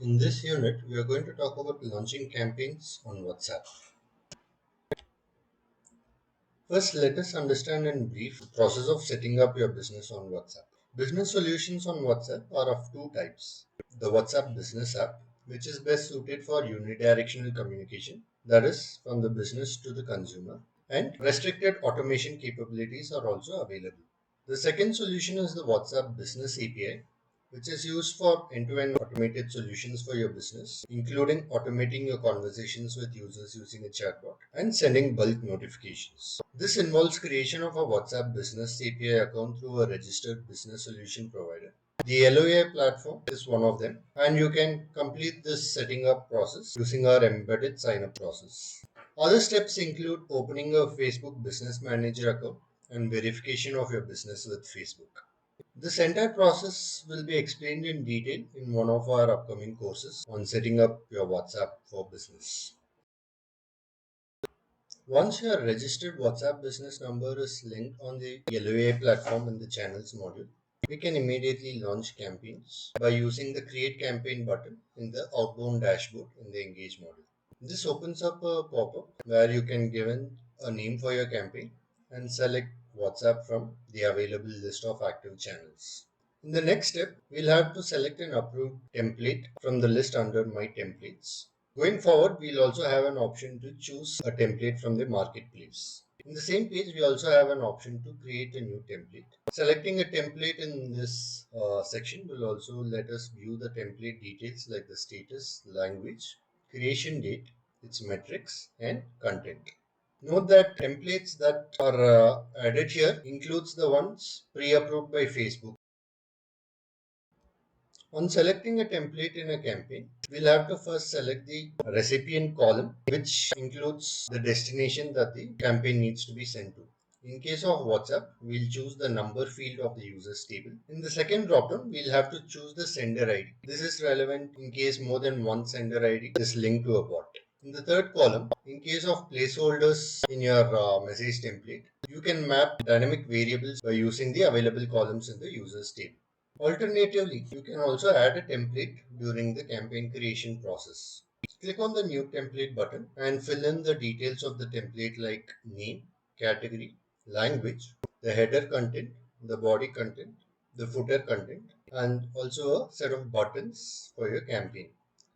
In this unit, we are going to talk about launching campaigns on WhatsApp. First, let us understand in brief the process of setting up your business on WhatsApp. Business solutions on WhatsApp are of two types. The WhatsApp Business app, which is best suited for unidirectional communication, that is, from the business to the consumer, and restricted automation capabilities are also available. The second solution is the WhatsApp Business API, which is used for end-to-end automated solutions for your business, including automating your conversations with users using a chatbot and sending bulk notifications. This involves creation of a WhatsApp Business API account through a registered business solution provider. The LOA platform is one of them, and you can complete this setting up process using our embedded sign-up process. Other steps include opening a Facebook Business Manager account and verification of your business with Facebook. This entire process will be explained in detail in one of our upcoming courses on setting up your WhatsApp for business. Once your registered WhatsApp business number is linked on the LOA platform in the channels module, we can immediately launch campaigns by using the Create Campaign button in the Outbound dashboard in the Engage module. This opens up a pop-up where you can give in a name for your campaign and select WhatsApp from the available list of active channels. In the next step, we'll have to select an approved template from the list under My Templates. Going forward, we'll also have an option to choose a template from the marketplace. In the same page, we also have an option to create a new template. Selecting a template in this section will also let us view the template details like the status, language, creation date, its metrics, and content. Note that templates that are added here includes the ones pre-approved by Facebook. On selecting a template in a campaign, we'll have to first select the recipient column, which includes the destination that the campaign needs to be sent to. In case of WhatsApp, we'll choose the number field of the users table. In the second dropdown, we'll have to choose the sender ID. This is relevant in case more than one sender ID is linked to a bot. In the third column, in case of placeholders in your message template, you can map dynamic variables by using the available columns in the users table. Alternatively, you can also add a template during the campaign creation process. Click on the New Template button and fill in the details of the template like name, category, language, the header content, the body content, the footer content, and also a set of buttons for your campaign.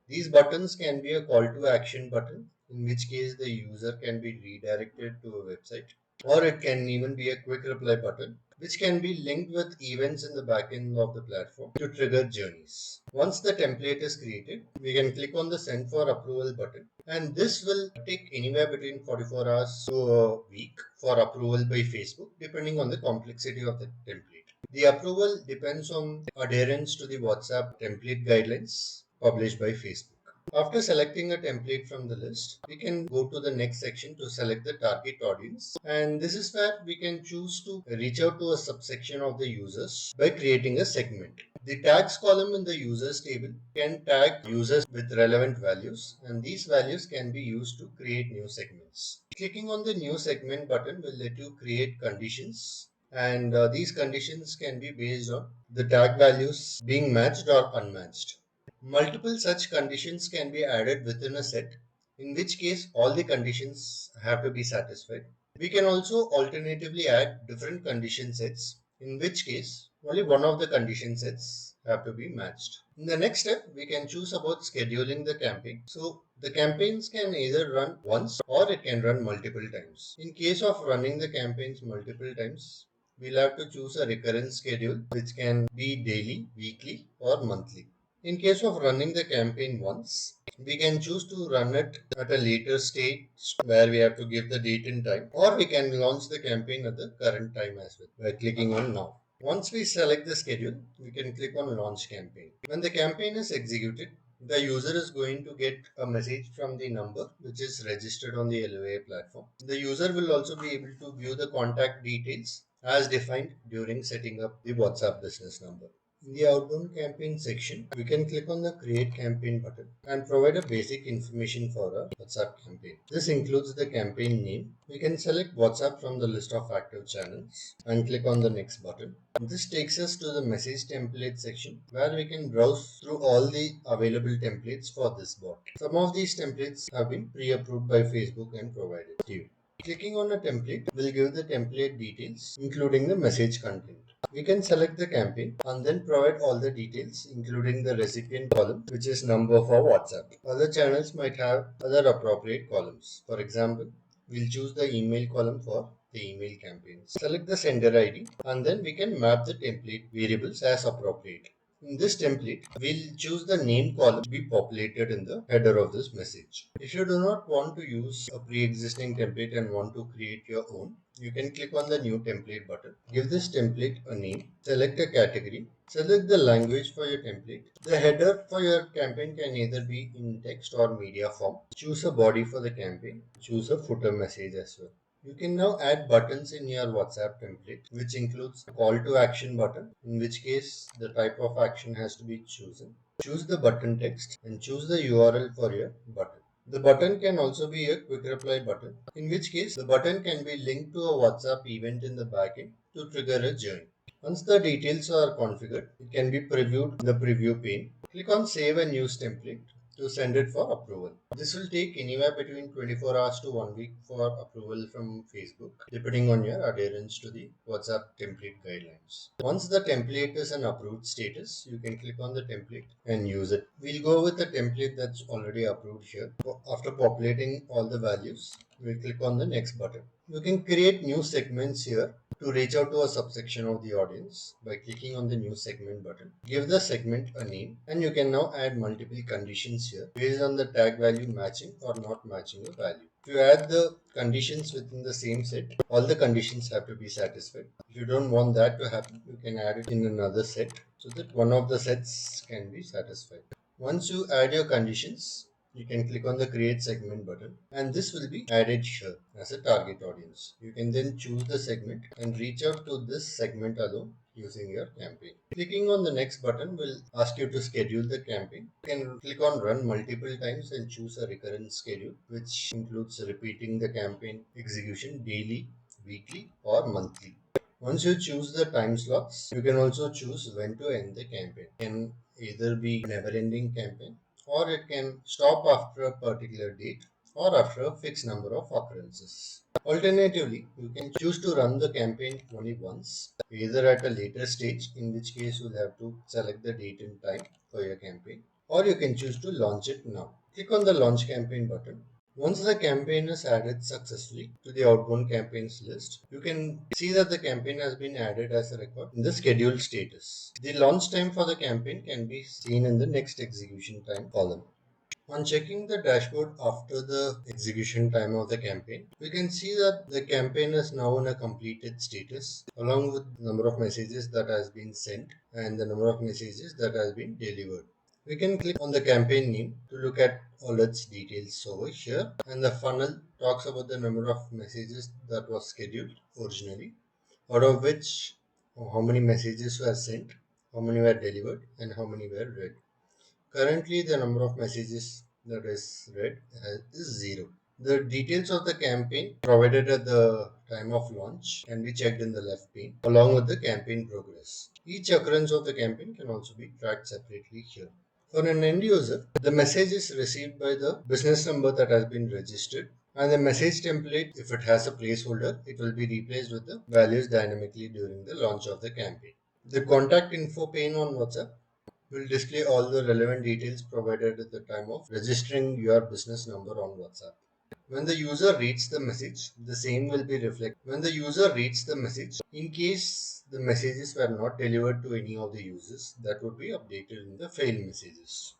These buttons can be a call to action button, in which case the user can be redirected to a website, or it can even be a quick reply button, which can be linked with events in the backend of the platform to trigger journeys. Once the template is created, we can click on the send for approval button, and this will take anywhere between 44 hours to a week for approval by Facebook, depending on the complexity of the template. The approval depends on adherence to the WhatsApp template guidelines published by Facebook. After selecting a template from the list, we can go to the next section to select the target audience. And this is where we can choose to reach out to a subsection of the users by creating a segment. The tags column in the users table can tag users with relevant values, and these values can be used to create new segments. Clicking on the new segment button will let you create conditions, and these conditions can be based on the tag values being matched or unmatched. Multiple such conditions can be added within a set, in which case all the conditions have to be satisfied. We can also alternatively add different condition sets, in which case only one of the condition sets have to be matched. In the next step, we can choose about scheduling the campaign. So the campaigns can either run once or it can run multiple times. In case of running the campaigns multiple times, we'll have to choose a recurrence schedule, which can be daily, weekly, or monthly. In case of running the campaign once, we can choose to run it at a later stage where we have to give the date and time, or we can launch the campaign at the current time as well by clicking on now. Once we select the schedule, we can click on launch campaign. When the campaign is executed, the user is going to get a message from the number which is registered on the LOA platform. The user will also be able to view the contact details as defined during setting up the WhatsApp business number. In the outbound campaign section, we can click on the create campaign button and provide a basic information for a WhatsApp campaign. This includes the campaign name. We can select WhatsApp from the list of active channels and click on the next button. This takes us to the message template section where we can browse through all the available templates for this bot. Some of these templates have been pre-approved by Facebook and provided to you. Clicking on a template will give the template details, including the message content. We can select the campaign and then provide all the details, including the recipient column, which is number for WhatsApp. Other channels might have other appropriate columns. For example, we'll choose the email column for the email campaigns. Select the sender ID and then we can map the template variables as appropriate. In this template, we'll choose the name column to be populated in the header of this message. If you do not want to use a pre-existing template and want to create your own, you can click on the new template button. Give this template a name, select a category, select the language for your template. The header for your campaign can either be in text or media form. Choose a body for the campaign, choose a footer message as well. You can now add buttons in your WhatsApp template, which includes a call to action button, in which case the type of action has to be chosen. Choose the button text and choose the URL for your button. The button can also be a quick reply button, in which case the button can be linked to a WhatsApp event in the backend to trigger a join. Once the details are configured, it can be previewed in the preview pane. Click on Save and Use Template to send it for approval. This will take anywhere between 24 hours to 1 week for approval from Facebook, depending on your adherence to the WhatsApp template guidelines. Once the template is an approved status, you can click on the template and use it. We'll go with the template that's already approved here. After populating all the values, we'll click on the next button. You can create new segments here to reach out to a subsection of the audience by clicking on the new segment button. Give the segment a name and you can now add multiple conditions here based on the tag value matching or not matching the value. If you add the conditions within the same set, all the conditions have to be satisfied. If you don't want that to happen, you can add it in another set so that one of the sets can be satisfied. Once you add your conditions, you can click on the create segment button and this will be added here as a target audience. You can then choose the segment and reach out to this segment alone using your campaign. Clicking on the next button will ask you to schedule the campaign. You can click on run multiple times and choose a recurrent schedule, which includes repeating the campaign execution daily, weekly or monthly. Once you choose the time slots, you can also choose when to end the campaign. It can either be a never-ending campaign or it can stop after a particular date or after a fixed number of occurrences. Alternatively, you can choose to run the campaign only once, either at a later stage, in which case you'll have to select the date and time for your campaign, or you can choose to launch it now. Click on the launch campaign button. Once the campaign is added successfully to the outbound campaigns list, you can see that the campaign has been added as a record in the scheduled status. The launch time for the campaign can be seen in the next execution time column. On checking the dashboard after the execution time of the campaign, we can see that the campaign is now in a completed status along with the number of messages that has been sent and the number of messages that has been delivered. We can click on the campaign name to look at all its details over here, and the funnel talks about the number of messages that was scheduled originally, out of which how many messages were sent, how many were delivered and how many were read. Currently, the number of messages that is read is 0. The details of the campaign provided at the time of launch can be checked in the left pane along with the campaign progress. Each occurrence of the campaign can also be tracked separately here. For an end user, the message is received by the business number that has been registered, and the message template, if it has a placeholder, it will be replaced with the values dynamically during the launch of the campaign. The contact info pane on WhatsApp will display all the relevant details provided at the time of registering your business number on WhatsApp. When the user reads the message, the same will be reflected. When the user reads the message, in case the messages were not delivered to any of the users, that would be updated in the failed messages.